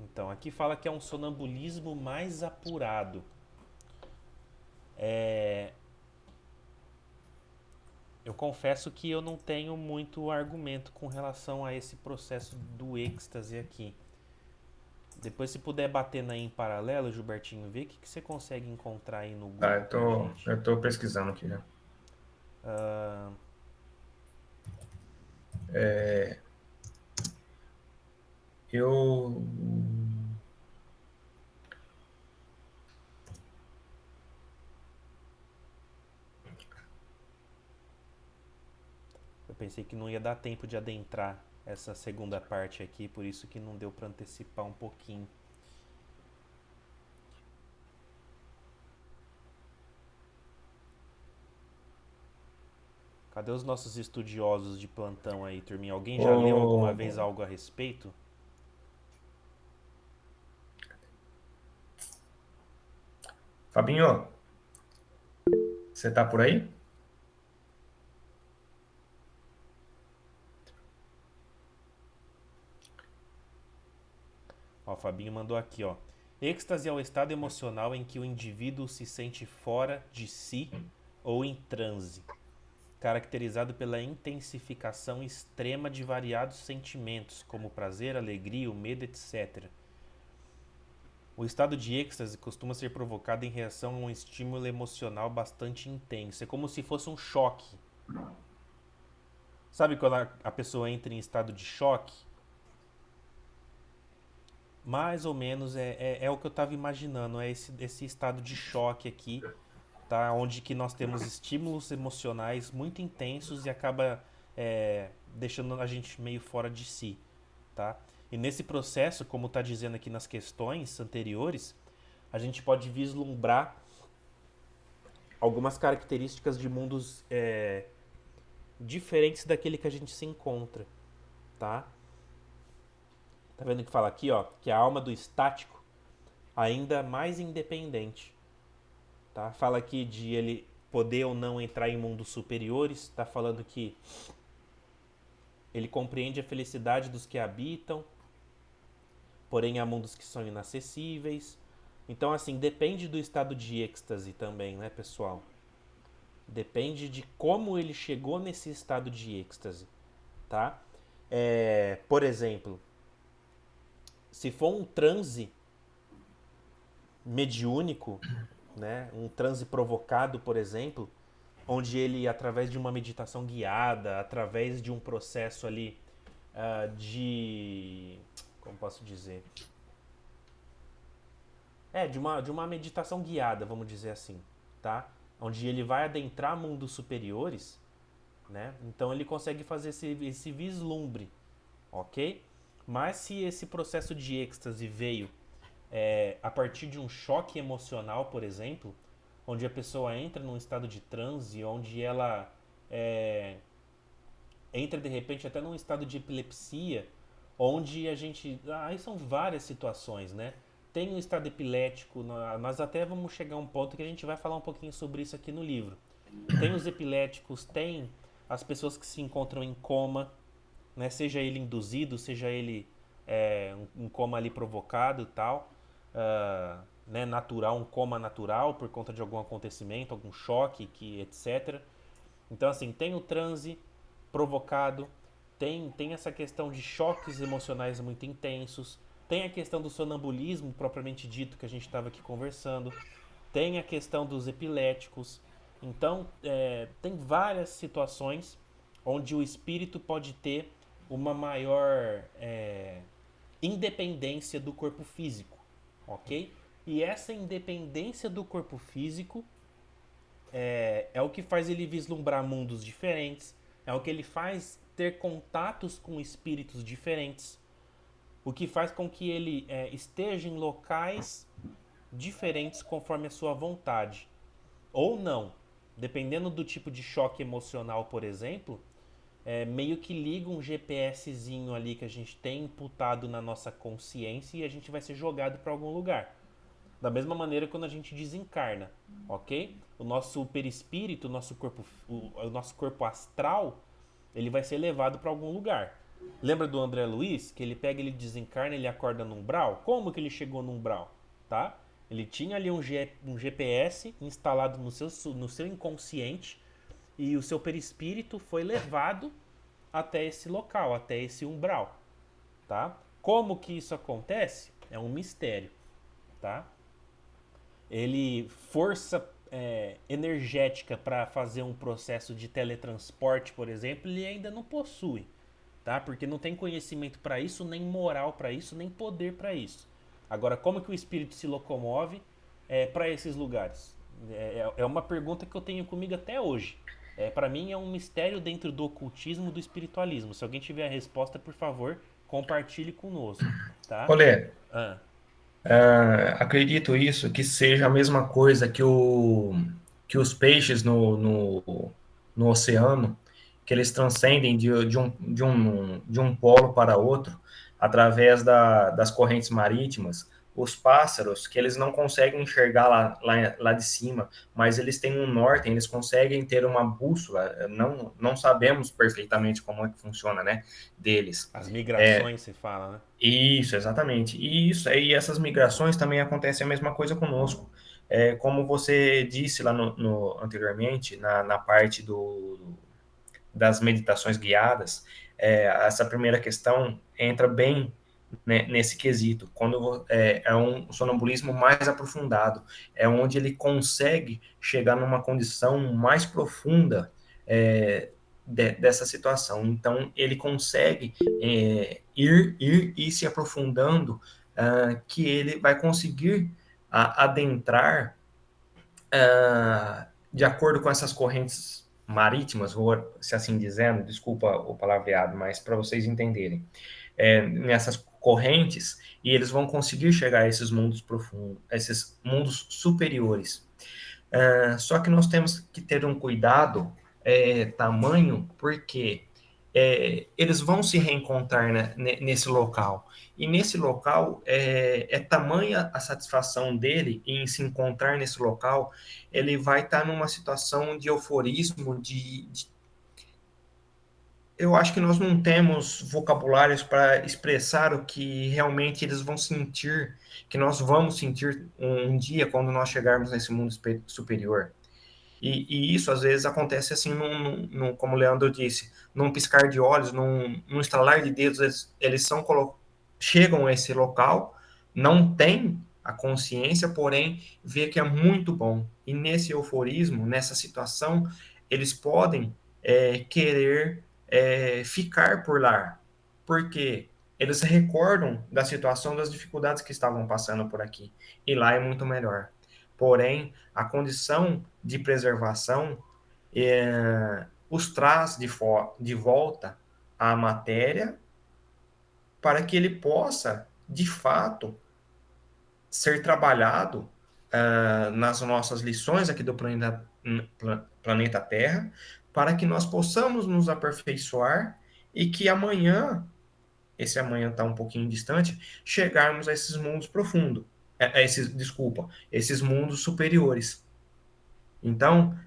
Então, aqui fala que é um sonambulismo mais apurado. Eu confesso que eu não tenho muito argumento com relação a esse processo do êxtase aqui. Depois, se puder bater em paralelo, Gilbertinho, vê o que você consegue encontrar aí no Tá, Google pra gente. eu tô pesquisando aqui já. Ah, Eu. eu pensei que não ia dar tempo de adentrar essa segunda parte aqui, por isso que não deu para antecipar um pouquinho. Cadê os nossos estudiosos de plantão aí, turminha? Alguém já leu alguma Ô, vez algo a respeito? Fabinho, você tá por aí? Ó, o Fabinho mandou aqui, ó. Êxtase é o estado emocional em que o indivíduo se sente fora de si ou em transe, caracterizado pela intensificação extrema de variados sentimentos, como o prazer, a alegria, o medo, etc. O estado de êxtase costuma ser provocado em reação a um estímulo emocional bastante intenso. É como se fosse um choque. Sabe quando a pessoa entra em estado de choque? Mais ou menos é o que eu estava imaginando, é esse estado de choque aqui, tá? Onde que nós temos estímulos emocionais muito intensos e acaba deixando a gente meio fora de si, tá? E nesse processo, como está dizendo aqui nas questões anteriores, a gente pode vislumbrar algumas características de mundos diferentes daquele que a gente se encontra, tá? Tá vendo que fala aqui, ó, que a alma do estático ainda mais independente, tá? Fala aqui de ele poder ou não entrar em mundos superiores, tá falando que ele compreende a felicidade dos que habitam, porém há mundos que são inacessíveis. Então, assim, depende do estado de êxtase também, né, pessoal? Depende de como ele chegou nesse estado de êxtase, tá? Por exemplo, se for um transe mediúnico, né, um transe provocado, por exemplo, onde ele, através de uma meditação guiada, através de um processo ali de. Como posso dizer? De uma meditação guiada, vamos dizer assim, tá? Onde ele vai adentrar mundos superiores, né? Então ele consegue fazer esse vislumbre, ok? Mas se esse processo de êxtase veio a partir de um choque emocional, por exemplo, onde a pessoa entra num estado de transe, onde ela entra de repente até num estado de epilepsia, onde a gente. Aí são várias situações, né? Tem o estado epilético, nós até vamos chegar a um ponto que a gente vai falar um pouquinho sobre isso aqui no livro. Tem os epiléticos, tem as pessoas que se encontram em coma, né? Seja ele induzido, seja ele um coma ali provocado e tal, né? Natural, um coma natural por conta de algum acontecimento, algum choque, etc. Então, assim, tem o transe provocado, tem essa questão de choques emocionais muito intensos, tem a questão do sonambulismo propriamente dito que a gente estava aqui conversando, tem a questão dos epiléticos. Então, tem várias situações onde o espírito pode ter uma maior independência do corpo físico, ok? E essa independência do corpo físico é o que faz ele vislumbrar mundos diferentes, é o que ele faz ter contatos com espíritos diferentes, o que faz com que ele esteja em locais diferentes conforme a sua vontade. Ou não. Dependendo do tipo de choque emocional, por exemplo, meio que liga um GPSzinho ali que a gente tem imputado na nossa consciência e a gente vai ser jogado para algum lugar. Da mesma maneira quando a gente desencarna, ok? O nosso perispírito, o nosso corpo astral, ele vai ser levado para algum lugar. Lembra do André Luiz, que ele pega, ele desencarna, ele acorda no umbral? Como que ele chegou no umbral? Tá? Ele tinha ali um GPS instalado no seu inconsciente e o seu perispírito foi levado até esse local, até esse umbral, tá? Como que isso acontece? É um mistério, tá? Ele força energética para fazer um processo de teletransporte, por exemplo, ele ainda não possui, tá? Porque não tem conhecimento para isso, nem moral para isso, nem poder para isso. Agora, como que o espírito se locomove para esses lugares? É uma pergunta que eu tenho comigo até hoje. Para mim é um mistério dentro do ocultismo e do espiritualismo. Se alguém tiver a resposta, por favor, compartilhe conosco, tá? Olê, Ah, acredito isso, que seja a mesma coisa que os peixes no oceano, que eles transcendem de um polo para outro através das correntes marítimas. Os pássaros, que eles não conseguem enxergar lá de cima, mas eles têm um norte, eles conseguem ter uma bússola, não sabemos perfeitamente como é que funciona, né, deles. As migrações, se fala, né? Isso, exatamente. E isso aí, essas migrações também acontecem a mesma coisa conosco. Como você disse lá anteriormente, na parte das meditações guiadas, essa primeira questão entra bem, né, nesse quesito, quando é um sonambulismo mais aprofundado, é onde ele consegue chegar numa condição mais profunda dessa situação. Então, ele consegue ir e se aprofundando, que ele vai conseguir adentrar de acordo com essas correntes marítimas, vou se assim dizendo, desculpa o palavreado, mas para vocês entenderem, nessas correntes, e eles vão conseguir chegar a esses mundos profundos, a esses mundos superiores. Só que nós temos que ter um cuidado tamanho, porque eles vão se reencontrar, né, nesse local. E nesse local, tamanha a satisfação dele em se encontrar nesse local, ele vai estar numa situação de euforismo, eu acho que nós não temos vocabulários para expressar o que realmente eles vão sentir, que nós vamos sentir um dia quando nós chegarmos nesse mundo superior. E isso, às vezes, acontece assim, como o Leandro disse, num piscar de olhos, num estalar de dedos, eles chegam a esse local, não têm a consciência, porém, vê que é muito bom. E nesse euforismo, nessa situação, eles podem querer ficar por lá, porque eles recordam da situação, das dificuldades que estavam passando por aqui. E lá é muito melhor. Porém, a condição de preservação os traz de volta à matéria para que ele possa, de fato, ser trabalhado nas nossas lições aqui do planeta Terra, para que nós possamos nos aperfeiçoar e que amanhã, esse amanhã está um pouquinho distante, chegarmos a esses mundos profundos, esses mundos superiores. Então,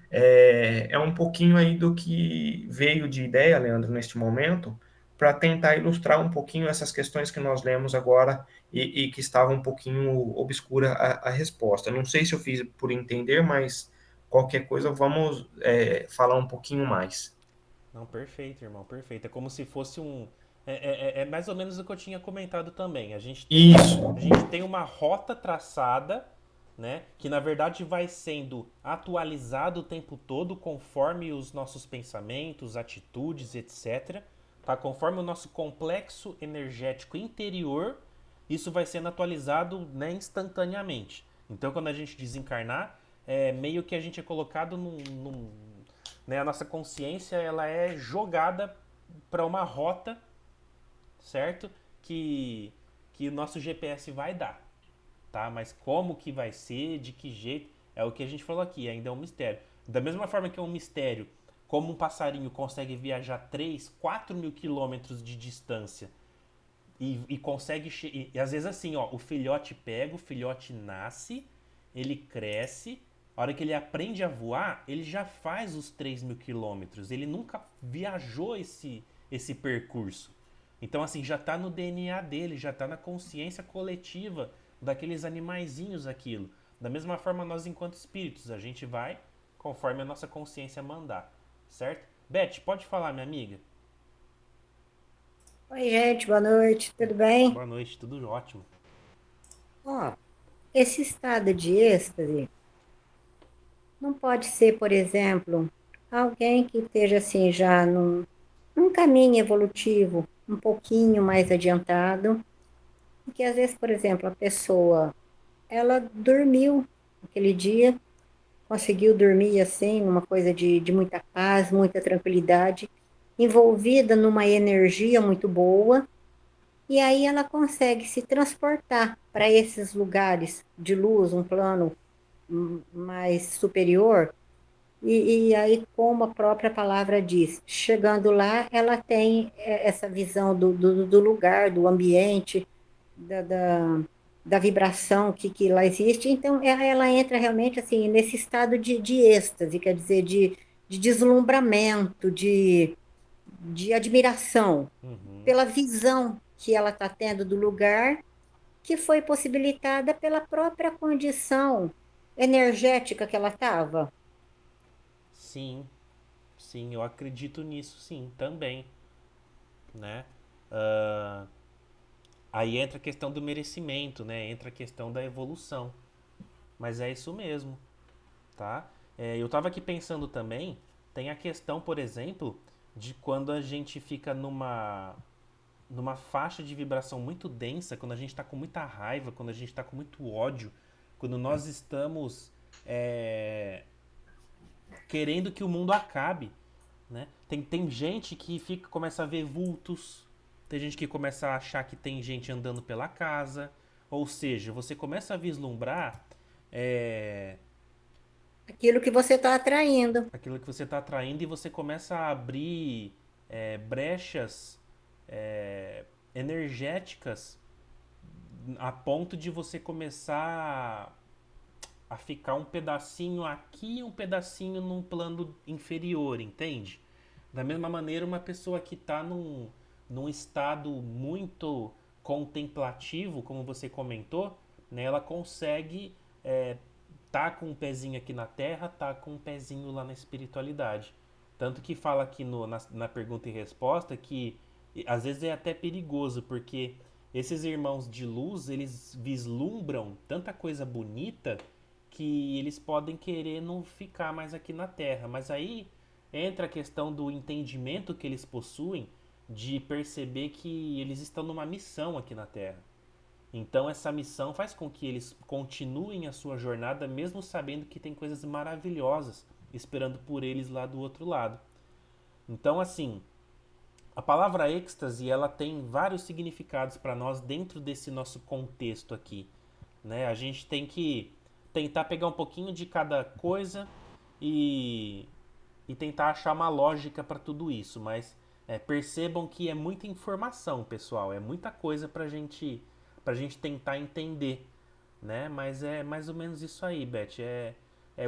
um pouquinho aí do que veio de ideia, Leandro, neste momento, para tentar ilustrar um pouquinho essas questões que nós lemos agora e que estava um pouquinho obscura a resposta. Não sei se eu fiz por entender, mas qualquer coisa vamos falar um pouquinho mais. Não, perfeito, irmão, perfeito. É como se fosse um. É mais ou menos o que eu tinha comentado também. A Isso, gente tem uma rota traçada, né? Que na verdade vai sendo atualizado o tempo todo conforme os nossos pensamentos, atitudes, etc. Tá? Conforme o nosso complexo energético interior, isso vai sendo atualizado, né, instantaneamente. Então, quando a gente desencarnar, meio que a gente é colocado né, a nossa consciência ela é jogada para uma rota, certo? Que o nosso GPS vai dar, tá? Mas como que vai ser, de que jeito, é o que a gente falou aqui, ainda é um mistério. Da mesma forma que é um mistério, como um passarinho consegue viajar 3, 4 mil quilômetros de distância e consegue. E às vezes assim, ó, o filhote pega, o filhote nasce, ele cresce. A hora que ele aprende a voar, ele já faz os 3 mil quilômetros. Ele nunca viajou esse percurso. Então, assim, já tá no DNA dele, já tá na consciência coletiva daqueles animaizinhos aquilo. Da mesma forma, nós, enquanto espíritos, a gente vai conforme a nossa consciência mandar. Certo? Beth, pode falar, minha amiga? Oi, gente, boa noite, tudo bem? Boa noite, tudo ótimo. Ó, esse estado de êxtase não pode ser, por exemplo, alguém que esteja assim já num caminho evolutivo um pouquinho mais adiantado, e que às vezes, por exemplo, a pessoa, ela dormiu aquele dia, conseguiu dormir assim, uma coisa de muita paz, muita tranquilidade, envolvida numa energia muito boa. E aí ela consegue se transportar para esses lugares de luz, um plano mais superior, E aí, como a própria palavra diz, chegando lá, ela tem essa visão do lugar, do ambiente, da, da, da vibração que lá existe. Então, ela entra realmente assim nesse estado de êxtase, quer dizer, de deslumbramento, de admiração Uhum. pela visão que ela está tendo do lugar, que foi possibilitada pela própria condição energética que ela estava. Sim, sim, eu acredito nisso, sim, também, né? Ah, aí entra a questão do merecimento, né? Entra a questão da evolução. Mas é isso mesmo, tá? Eu tava aqui pensando também, tem a questão, por exemplo, de quando a gente fica numa faixa de vibração muito densa, quando a gente está com muita raiva, quando a gente está com muito ódio, quando nós estamos é, querendo que o mundo acabe, né? Tem gente que começa a ver vultos, tem gente que começa a achar que tem gente andando pela casa, ou seja, você começa a vislumbrar é, Aquilo que você está atraindo. aquilo que você está atraindo e você começa a abrir brechas energéticas a ponto de você começar a ficar um pedacinho aqui e um pedacinho num plano inferior, entende? Da mesma maneira, uma pessoa que está num estado muito contemplativo, como você comentou, né, ela consegue tá com um pezinho aqui na terra, tá com um pezinho lá na espiritualidade. Tanto que fala aqui na pergunta e resposta que às vezes é até perigoso, porque esses irmãos de luz, eles vislumbram tanta coisa bonita que eles podem querer não ficar mais aqui na Terra. Mas aí entra a questão do entendimento que eles possuem de perceber que eles estão numa missão aqui na Terra. Então essa missão faz com que eles continuem a sua jornada mesmo sabendo que tem coisas maravilhosas esperando por eles lá do outro lado. Então assim, a palavra êxtase, ela tem vários significados para nós dentro desse nosso contexto aqui, né? A gente tem que tentar pegar um pouquinho de cada coisa e, e tentar achar uma lógica para tudo isso, mas percebam que é muita informação, pessoal, é muita coisa para gente tentar entender, né? Mas é mais ou menos isso aí, Beth.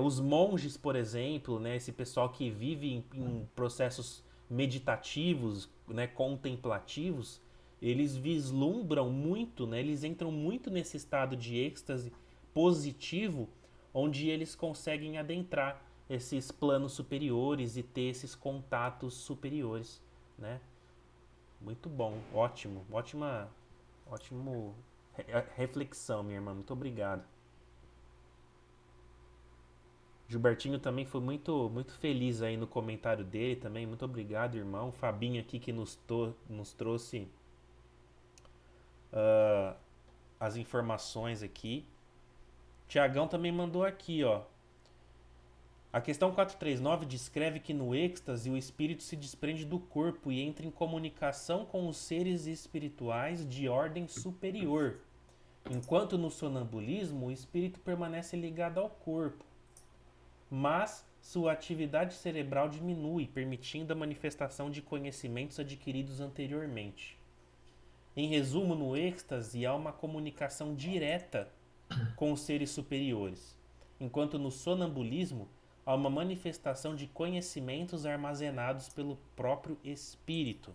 Os monges, por exemplo, né? Esse pessoal que vive em processos meditativos, né? Contemplativos, eles vislumbram muito, né? Eles entram muito nesse estado de êxtase positivo, onde eles conseguem adentrar esses planos superiores e ter esses contatos superiores, né? Muito bom, ótimo, ótimo reflexão, minha irmã. Muito obrigado. Gilbertinho também foi muito feliz aí no comentário dele também. Muito obrigado, irmão. Fabinho aqui que nos trouxe uh, as informações aqui. Tiagão também mandou aqui, ó. A questão 439 descreve que no êxtase o espírito se desprende do corpo e entra em comunicação com os seres espirituais de ordem superior, enquanto no sonambulismo o espírito permanece ligado ao corpo, mas sua atividade cerebral diminui, permitindo a manifestação de conhecimentos adquiridos anteriormente. Em resumo, no êxtase há uma comunicação direta com os seres superiores, enquanto no sonambulismo há uma manifestação de conhecimentos armazenados pelo próprio espírito,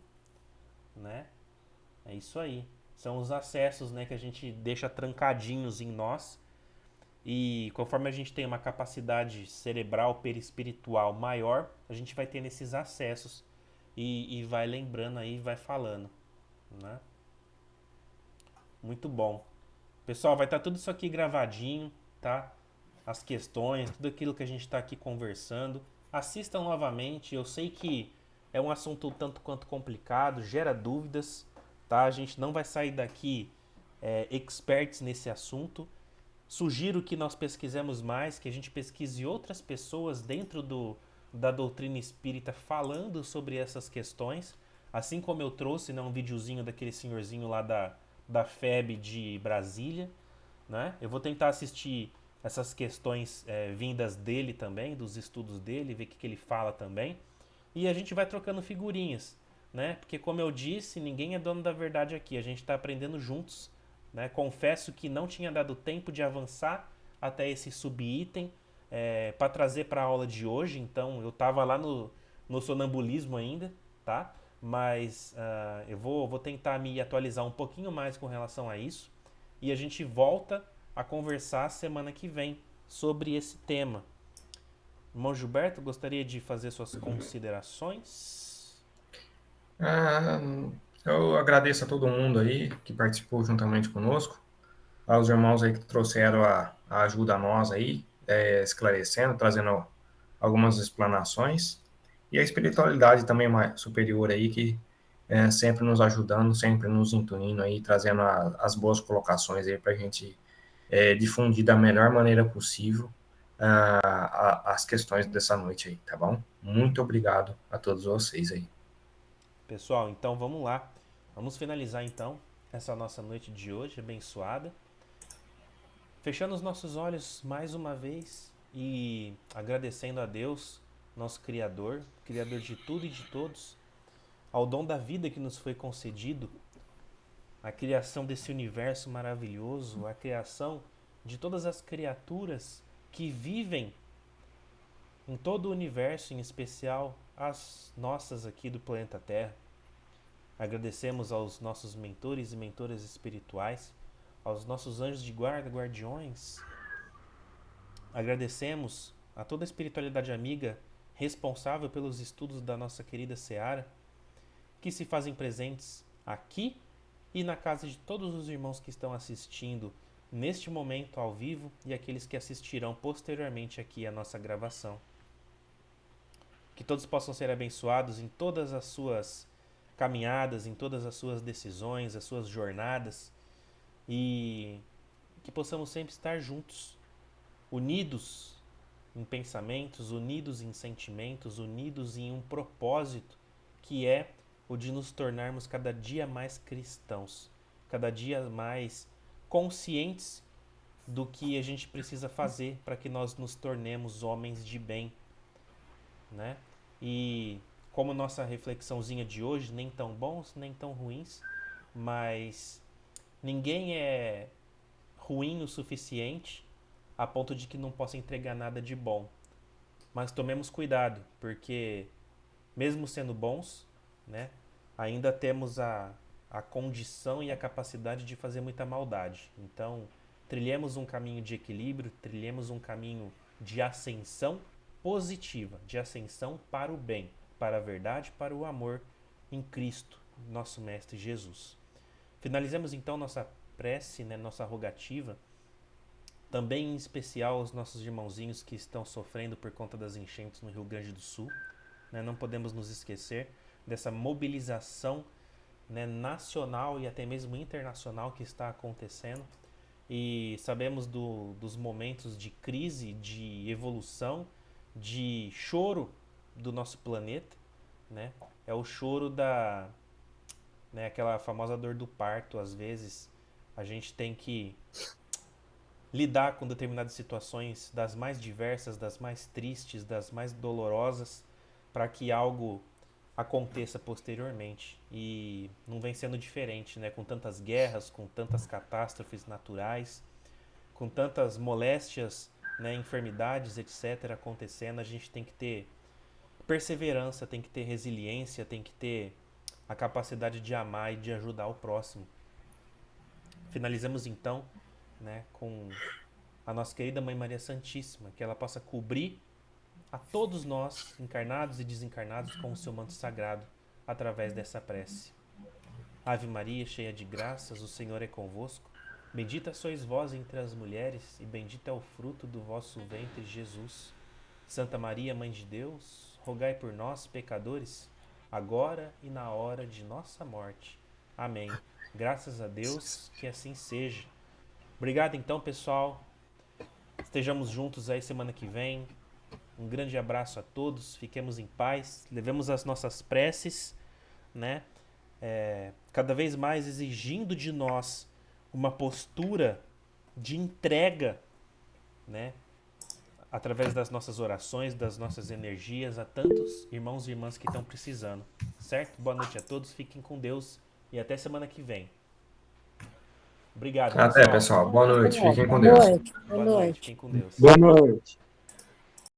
né? É isso aí. São os acessos, né, que a gente deixa trancadinhos em nós e conforme a gente tem uma capacidade cerebral perispiritual maior, a gente vai tendo esses acessos e vai lembrando aí, vai falando, né? Muito bom. Pessoal, vai estar tudo isso aqui gravadinho, tá? As questões, tudo aquilo que a gente está aqui conversando. Assistam novamente. Eu sei que é um assunto tanto quanto complicado, gera dúvidas, tá? A gente não vai sair daqui experts nesse assunto. Sugiro que nós pesquisemos mais, que a gente pesquise outras pessoas dentro da doutrina espírita falando sobre essas questões. Assim como eu trouxe, né, um videozinho daquele senhorzinho lá da FEB de Brasília, né? Eu vou tentar assistir essas questões vindas dele também, dos estudos dele, ver o que ele fala também. E a gente vai trocando figurinhas, né? Porque como eu disse, ninguém é dono da verdade aqui, a gente está aprendendo juntos, né? Confesso que não tinha dado tempo de avançar até esse subitem para trazer para a aula de hoje, então eu estava lá no sonambulismo ainda, tá? Mas eu vou tentar me atualizar um pouquinho mais com relação a isso e a gente volta a conversar semana que vem sobre esse tema. Irmão Gilberto, gostaria de fazer suas considerações? Ah, eu agradeço a todo mundo aí que participou juntamente conosco, aos irmãos aí que trouxeram a ajuda a nós aí, esclarecendo, trazendo algumas explanações, e a espiritualidade também mais superior aí, que sempre nos ajudando, sempre nos intuindo aí, trazendo as boas colocações aí para a gente difundir da melhor maneira possível as questões dessa noite aí, tá bom? Muito obrigado a todos vocês aí. Pessoal, então vamos lá. Vamos finalizar então essa nossa noite de hoje abençoada. Fechando os nossos olhos mais uma vez e agradecendo a Deus, nosso Criador, Criador de tudo e de todos, ao dom da vida que nos foi concedido, a criação desse universo maravilhoso, a criação de todas as criaturas que vivem em todo o universo, em especial as nossas aqui do planeta Terra. Agradecemos aos nossos mentores e mentoras espirituais, aos nossos anjos de guarda, guardiões. Agradecemos a toda a espiritualidade amiga responsável pelos estudos da nossa querida Seara, que se fazem presentes aqui e na casa de todos os irmãos que estão assistindo neste momento ao vivo e aqueles que assistirão posteriormente aqui a nossa gravação. Que todos possam ser abençoados em todas as suas caminhadas, em todas as suas decisões, as suas jornadas, e que possamos sempre estar juntos, unidos em pensamentos, unidos em sentimentos, unidos em um propósito que é o de nos tornarmos cada dia mais cristãos, cada dia mais conscientes do que a gente precisa fazer para que nós nos tornemos homens de bem, né? E como nossa reflexãozinha de hoje, nem tão bons, nem tão ruins, mas ninguém é ruim o suficiente a ponto de que não possa entregar nada de bom. Mas tomemos cuidado, porque mesmo sendo bons, né, ainda temos a condição e a capacidade de fazer muita maldade. Então, trilhemos um caminho de equilíbrio, trilhemos um caminho de ascensão positiva, de ascensão para o bem, para a verdade, para o amor em Cristo, nosso Mestre Jesus. Finalizamos então nossa prece, né, nossa rogativa, também em especial aos nossos irmãozinhos que estão sofrendo por conta das enchentes no Rio Grande do Sul. Né, não podemos nos esquecer dessa mobilização, né, nacional e até mesmo internacional que está acontecendo. E sabemos dos momentos de crise, de evolução, de choro do nosso planeta, né? É o choro né, aquela famosa dor do parto. Às vezes a gente tem que lidar com determinadas situações, das mais diversas, das mais tristes, das mais dolorosas, para que algo aconteça posteriormente. E não vem sendo diferente, né? Com tantas guerras, com tantas catástrofes naturais, com tantas moléstias, né, enfermidades, etc. acontecendo, a gente tem que ter perseverança, tem que ter resiliência, tem que ter a capacidade de amar e de ajudar o próximo. Finalizamos então, né, com a nossa querida Mãe Maria Santíssima, que ela possa cobrir a todos nós, encarnados e desencarnados, com o seu manto sagrado, através dessa prece. Ave Maria, cheia de graças, o Senhor é convosco. Bendita sois vós entre as mulheres, e bendito é o fruto do vosso ventre, Jesus. Santa Maria, Mãe de Deus, rogai por nós, pecadores, agora e na hora de nossa morte. Amém. Graças a Deus, que assim seja. Obrigado então, pessoal. Estejamos juntos aí semana que vem. Um grande abraço a todos, fiquemos em paz, levemos as nossas preces, né? Cada vez mais exigindo de nós uma postura de entrega né, através das nossas orações, das nossas energias, a tantos irmãos e irmãs que estão precisando. Certo? Boa noite a todos, fiquem com Deus e até semana que vem. Obrigado, Até, pessoal. pessoal. Boa noite. Fiquem com Boa Deus. noite. Boa Boa noite, noite. fiquem com Deus. Boa noite.